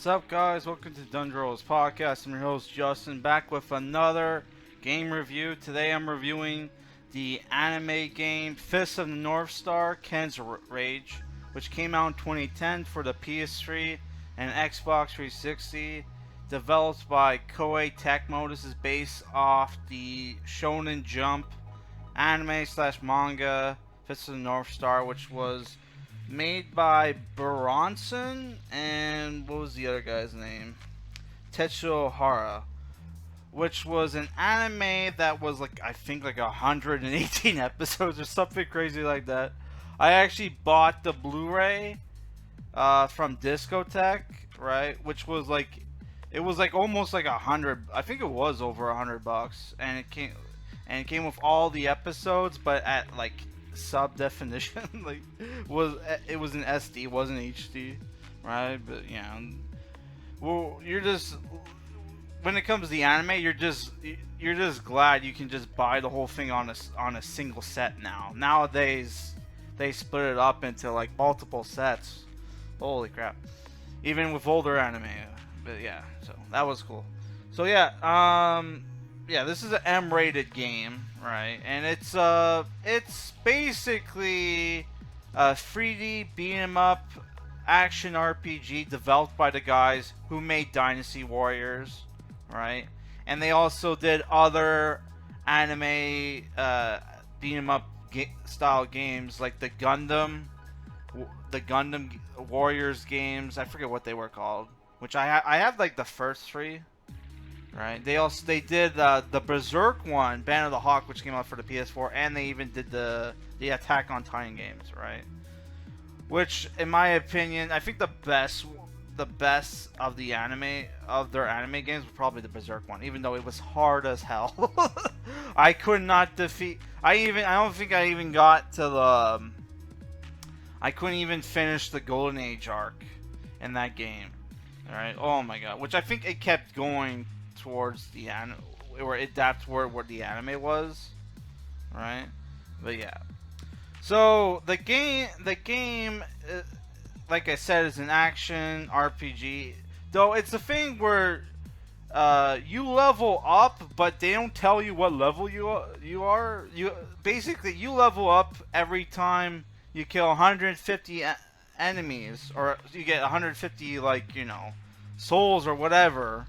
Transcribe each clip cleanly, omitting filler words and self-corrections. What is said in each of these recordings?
What's up, guys? Welcome to Dundrolls Podcast. I'm your host Justin, back with another game review. Today I'm reviewing the anime game Fist of the North Star Ken's Rage, which came out in 2010 for the PS3 and Xbox 360. Developed by Koei Tecmo. This is based off the Shonen Jump anime slash manga Fist of the North Star, which was made by Bronson and what was the other guy's name? Tetsuo Hara, which was an anime that was like I think like 118 episodes or something crazy like that. I actually bought the Blu-ray from Discotech, right? Which was like it was like almost like 100. I think it was over $100, and it came with all the episodes, but at like sub definition. Like it was an SD, it wasn't HD, right? But yeah, well, you're just when it comes to the anime, you're just glad you can just buy the whole thing on a single set now. Nowadays they split it up into like multiple sets. Holy crap, even with older anime. But yeah, so that was cool. So yeah, this is an M-rated game, right? And it's basically a 3D beat 'em up action RPG developed by the guys who made Dynasty Warriors, right? And they also did other anime beat 'em up style games like the Gundam Warriors games. I forget what they were called, which I have like the first three. Right. They did the Berserk one, Band of the Hawk, which came out for the PS4, and they even did the Attack on Titan games, right? Which, in my opinion, I think the best of their anime games was probably the Berserk one, even though it was hard as hell. I could not defeat. I don't think I even got to the. I couldn't even finish the Golden Age arc in that game. All right. Oh my god. Which I think it kept going towards the anime, where that's where the anime was, right? But yeah, so the game, like I said, is an action RPG. Though it's a thing where you level up, but they don't tell you what level you are. You basically you level up every time you kill 150 enemies, or you get 150 souls or whatever.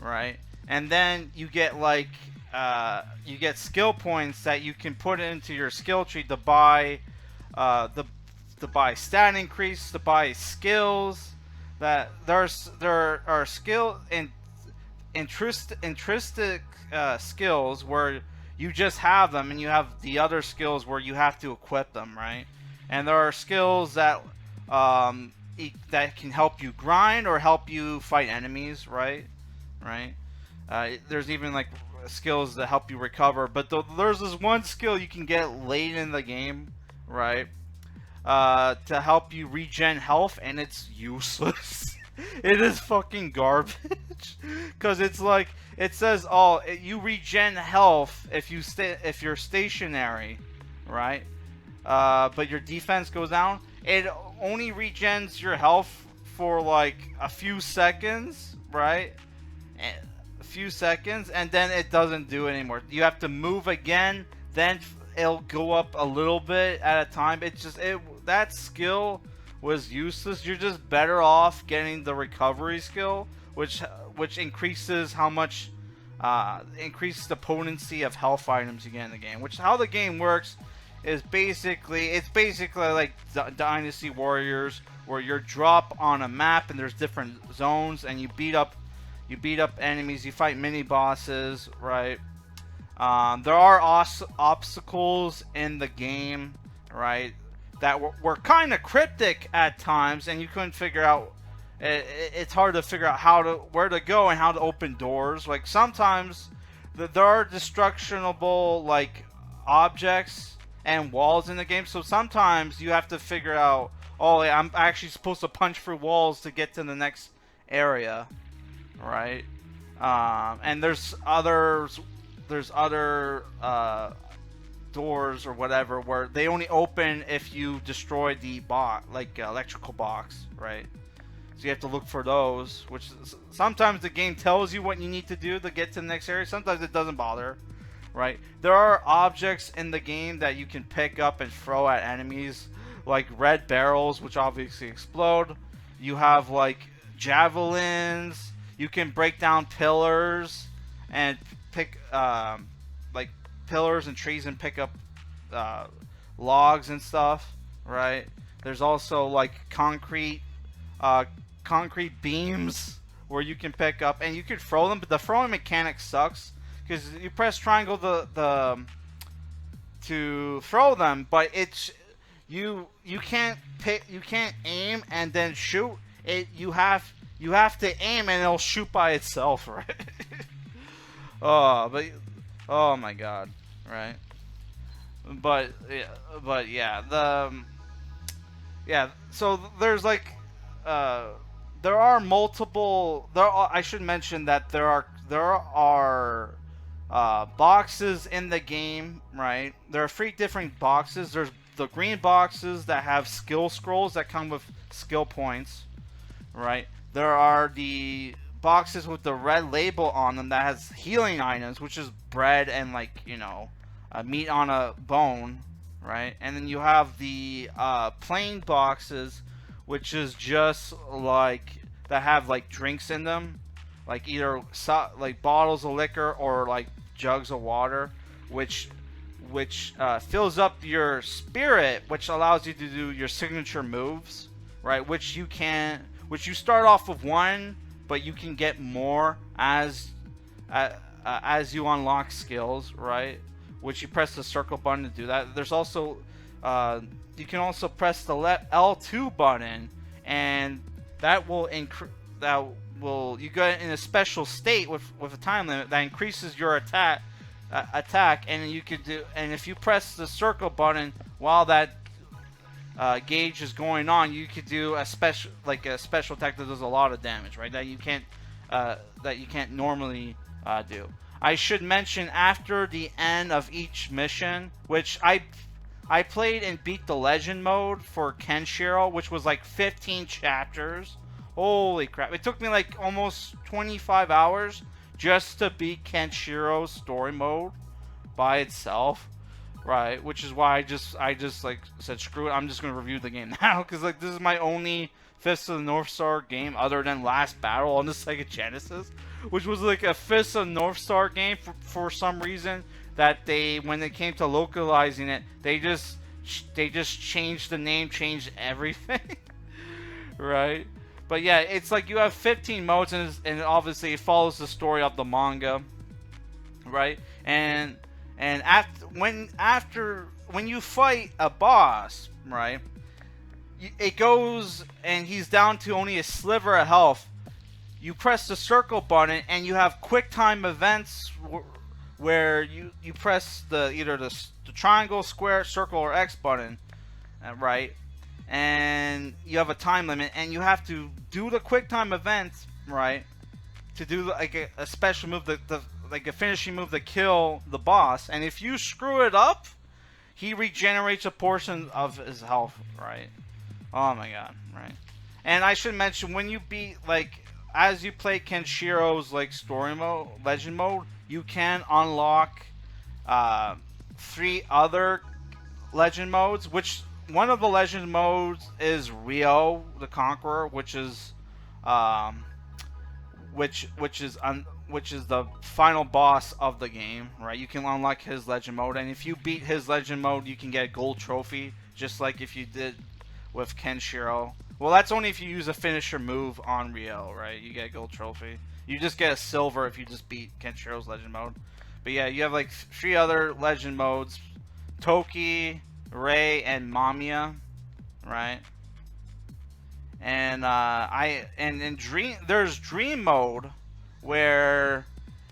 Right, and then you get you get skill points that you can put into your skill tree to buy to buy stat increase, to buy skills. That there are skill and intrinsic skills where you just have them, and you have the other skills where you have to equip them, right? And there are skills that that can help you grind or help you fight enemies, right? There's even like skills that help you recover, but there's this one skill you can get late in the game, right? To help you regen health, and it's useless. It is fucking garbage, because it's like it says, oh, you regen health if you're stationary, right? But your defense goes down. It only regens your health for like a few seconds, right? A few seconds, and then it doesn't do it anymore. You have to move again, then it'll go up a little bit at a time. That skill was useless. You're just better off getting the recovery skill, which increases how much increases the potency of health items you get in the game. Which how the game works is basically like Dynasty Warriors, where you're drop on a map and there's different zones, and you beat up enemies, you fight mini bosses, right? There are obstacles in the game, right, that were kind of cryptic at times, and you couldn't figure out. It's hard to figure out where to go and how to open doors. Like sometimes there are destructible like objects and walls in the game, so sometimes you have to figure out, oh, I'm actually supposed to punch through walls to get to the next area. Right, and there's other doors or whatever where they only open if you destroy the electrical box, right? So you have to look for those, which sometimes the game tells you what you need to do to get to the next area. Sometimes it doesn't bother, right? There are objects in the game that you can pick up and throw at enemies, like red barrels, which obviously explode. You have like javelins. You can break down pillars and pick like pillars and trees and pick up logs and stuff, right? There's also like concrete beams where you can pick up and you can throw them, but the throwing mechanic sucks because you press triangle to throw them, but it's you can't aim and then shoot it. You have to aim and it'll shoot by itself, right? Oh my god, right? But yeah, so there's like there are multiple. I should mention that there are boxes in the game, right? There are 3 different boxes. There's the green boxes that have skill scrolls that come with skill points, right? There are the boxes with the red label on them that has healing items, which is bread and like, you know, meat on a bone, right? And then you have the plain boxes, which is just like that have like drinks in them, like either like bottles of liquor or like jugs of water, which fills up your spirit, which allows you to do your signature moves, right? Which you start off with 1, but you can get more as you unlock skills, right? Which you press the circle button to do that. There's also you can also press the L2 button, and that will you get in a special state with a time limit that increases your attack, and you could do. And if you press the circle button while that gauge is going on, you could do a special attack that does a lot of damage, right? That you can't normally do. I should mention, after the end of each mission, which I played and beat the legend mode for Kenshiro, which was like 15 chapters. Holy crap. It took me like almost 25 hours just to beat Kenshiro's story mode by itself, right? Which is why I just like said, screw it, I'm just going to review the game now, because like this is my only Fists of the North Star game other than Last Battle on the Sega Genesis, which was like a Fists of the North Star game for some reason that when it came to localizing it, they just changed the name, changed everything. Right? But yeah, it's like you have 15 modes, and obviously it follows the story of the manga, right? And after when you fight a boss, right? It goes and he's down to only a sliver of health. You press the circle button and you have quick time events where you press either the triangle, square, circle, or X button, right? And you have a time limit, and you have to do the quick time events, right? To do like a special move, like a finishing move to kill the boss. And if you screw it up, he regenerates a portion of his health, right? Oh my god, right? And I should mention, when you beat, like, as you play Kenshiro's like story mode, legend mode, you can unlock 3 other legend modes, which one of the legend modes is Ryo the Conqueror, which is the final boss of the game, right? You can unlock his legend mode, and if you beat his legend mode, you can get a gold trophy, just like if you did with Kenshiro. Well, that's only if you use a finisher move on Ryo, right? You get a gold trophy. You just get a silver if you just beat Kenshiro's legend mode. But yeah, you have like 3 other legend modes: Toki, Rei, and Mamiya, right? And there's Dream mode, where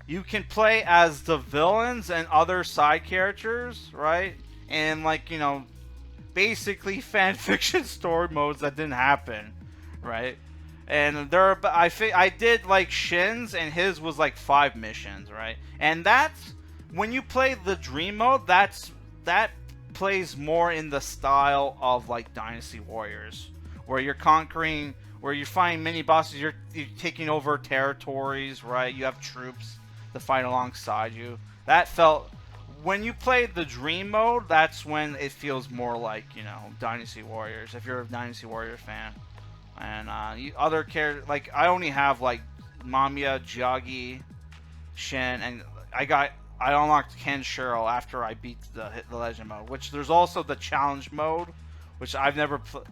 you can play as the villains and other side characters, right? And like, you know, basically fan fiction story modes that didn't happen, right? And I did like Shin's, and his was like 5 missions, right? And that's when you play the Dream mode, that plays more in the style of like Dynasty Warriors, where you're where you find mini bosses. You're taking over territories, right? You have troops to fight alongside you. That felt when you played the dream mode. That's when it feels more like, you know, Dynasty Warriors. If you're a Dynasty Warrior fan, and other characters, like I only have like Mamiya, Jiagi, Shin, and I unlocked Kenshiro after I beat the legend mode. Which there's also the challenge mode, which I've never played.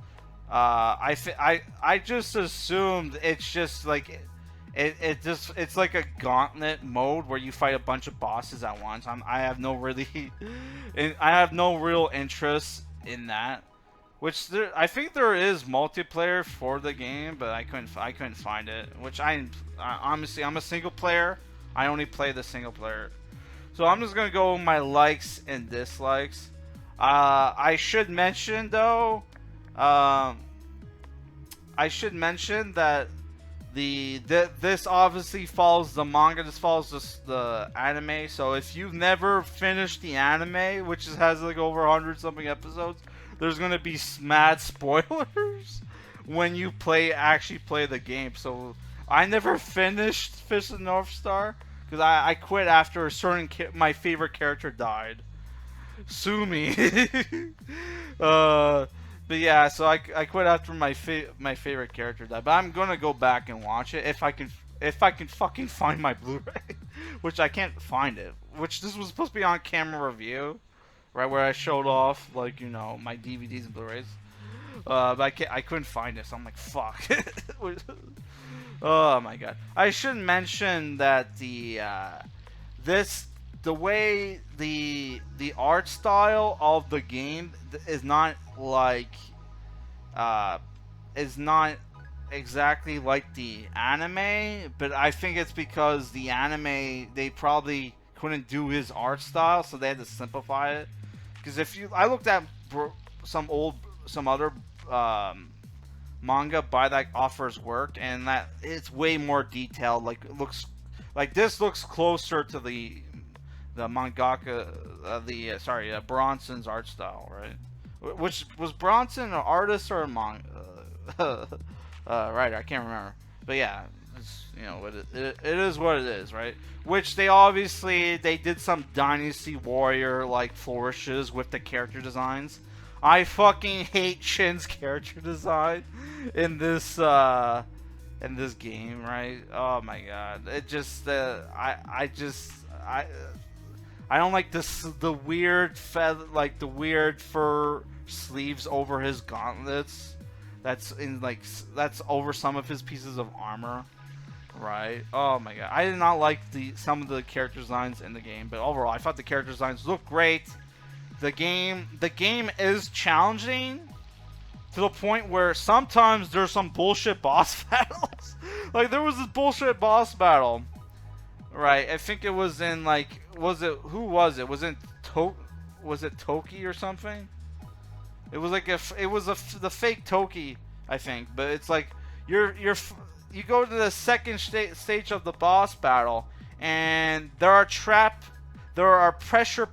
I just assumed it's just like it's like a gauntlet mode where you fight a bunch of bosses at once. I have no real interest in that. Which I think there is multiplayer for the game, but I couldn't find it. Which honestly, I'm a single player. I only play the single player. So I'm just gonna go my likes and dislikes. I should mention though. I should mention that this obviously follows the manga. This follows the anime. So if you've never finished the anime, which has like over 100 something episodes, there's gonna be mad spoilers when you actually play the game. So I never finished Fist of the North Star because I quit after a certain my favorite character died. Sue me. But yeah, so I quit after my favorite character died. But I'm gonna go back and watch it if I can fucking find my Blu-ray, which I can't find it. Which this was supposed to be on camera review, right, where I showed off like, you know, my DVDs and Blu-rays. But I couldn't find it, so I'm like, fuck. Oh my god. I should mention that the way the art style of the game is not like is not exactly like the anime, but I think it's because the anime, they probably couldn't do his art style, so they had to simplify it. Because I looked at some other manga by that author's work, and that it's way more detailed. Like it looks like this looks closer to the mangaka, Bronson's art style, right? Which was Bronson an artist or a manga? Right, I can't remember. But yeah, it's, you know, it is what it is, right? Which they did some Dynasty Warrior like flourishes with the character designs. I fucking hate Shin's character design in this game, right? Oh my god, it just I don't like the weird the weird fur sleeves over his gauntlets. That's over some of his pieces of armor, right? Oh my god, I did not like some of the character designs in the game, but overall, I thought the character designs looked great. The game is challenging to the point where sometimes there's some bullshit boss battles. Like there was this bullshit boss battle. Right, I think it was in who was it? Was it Toki or something? It was like the fake Toki, I think. But it's like you go to the second stage of the boss battle, and there are pressure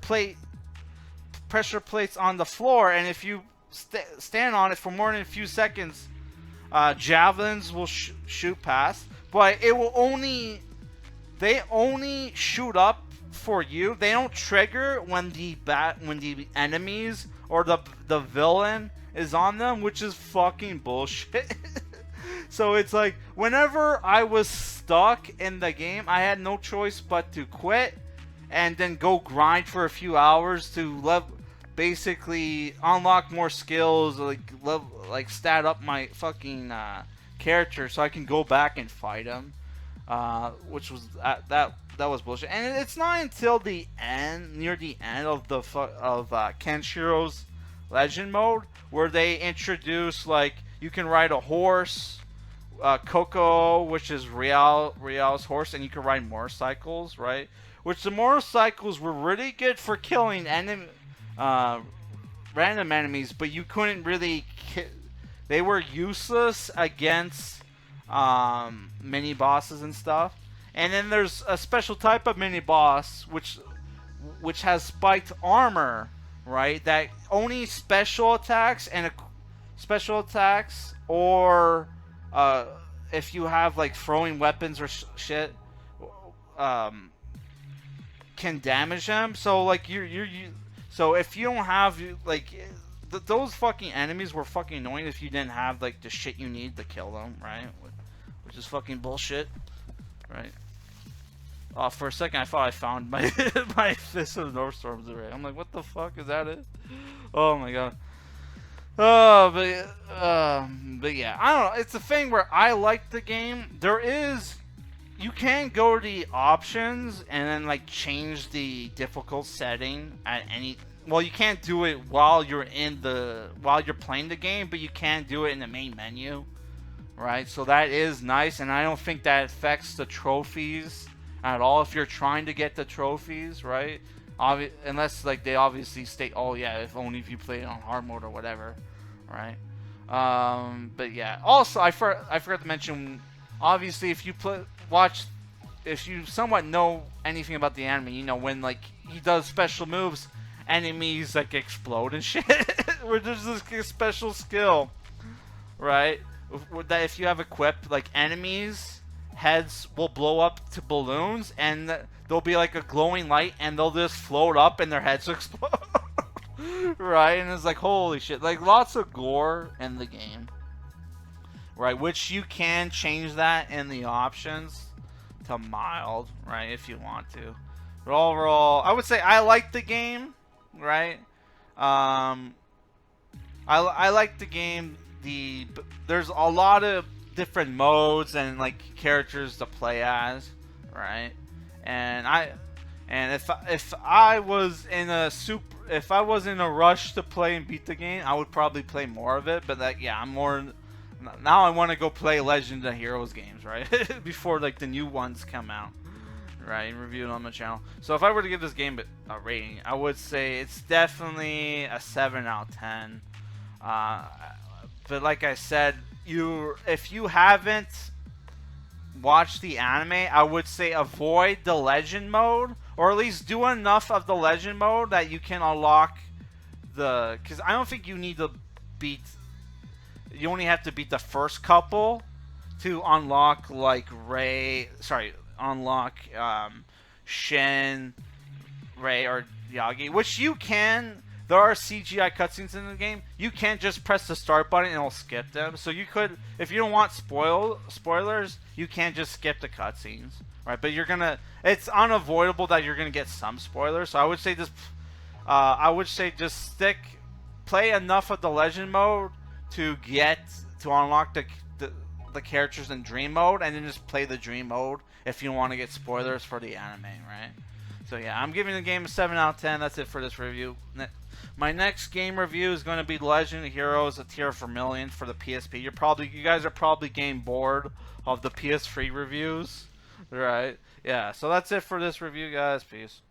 plates on the floor, and if you stand on it for more than a few seconds, javelins will shoot past, but they only shoot up for you. They don't trigger when the enemies or the villain is on them, which is fucking bullshit. So it's like whenever I was stuck in the game, I had no choice but to quit and then go grind for a few hours to basically unlock more skills, like stat up my fucking character so I can go back and fight him. Which was that was bullshit. And it's not until near the end of Kenshiro's Legend mode, where they introduce like you can ride a horse, Coco, which is Real's horse, and you can ride motorcycles, right? Which the motorcycles were really good for killing random enemies, but you couldn't really. They were useless against mini bosses and stuff. And then there's a special type of mini boss which has spiked armor, right? That only special attacks or uh, if you have like throwing weapons or shit, um, can damage them. So like so if you don't have like those fucking enemies were fucking annoying if you didn't have like the shit you need to kill them, right? Which is fucking bullshit, right? For a second I thought I found my my Fist of the North Storms already. I'm like, what the fuck, is that it? Oh my god. Oh, but yeah, I don't know. It's a thing where I like the game. You can go to the options and then like change the difficult setting at any. Well, you can't do it while you're playing the game, but you can do it in the main menu, right? So that is nice, and I don't think that affects the trophies at all if you're trying to get the trophies, right? Unless like they obviously state, oh yeah, if only if you play it on hard mode or whatever, right? But yeah. Also, I forgot to mention. Obviously, if you if you somewhat know anything about the anime, you know when like he does special moves, enemies like explode and shit. Where there's this special skill, right? That if you have equipped, like enemies heads will blow up to balloons and there'll be like a glowing light and they'll just float up and their heads explode. Right? And it's like, holy shit. Like lots of gore in the game. Right? Which you can change that in the options to mild, right? If you want to. But overall, I would say I like the game, right? I like the game. There's a lot of different modes and like characters to play as, right? And if I was in a rush to play and beat the game, I would probably play more of it. But like, yeah, I'm more now. I want to go play Legend of Heroes games, right? Before like the new ones come out, right? And review it on my channel. So if I were to give this game a rating, I would say it's definitely a 7 out of 10. But like I said, if you haven't watched the anime, I would say avoid the legend mode, or at least do enough of the legend mode that you can unlock because I don't think you need to beat. You only have to beat the first couple to unlock like unlock Shin, Rei, or Yagi, which you can. There are CGI cutscenes in the game. You can't just press the start button and it'll skip them. So you could, if you don't want spoilers, you can just skip the cutscenes, right? But it's unavoidable that you're gonna get some spoilers. So I would say just play enough of the legend mode to unlock the characters in dream mode, and then just play the dream mode if you want to get spoilers for the anime, right? So yeah, I'm giving the game a 7 out of 10. That's it for this review. My next game review is going to be Legend of Heroes: A Tear of Vermillion for the PSP. You guys are probably getting bored of the PS3 reviews, right? Yeah, so that's it for this review, guys. Peace.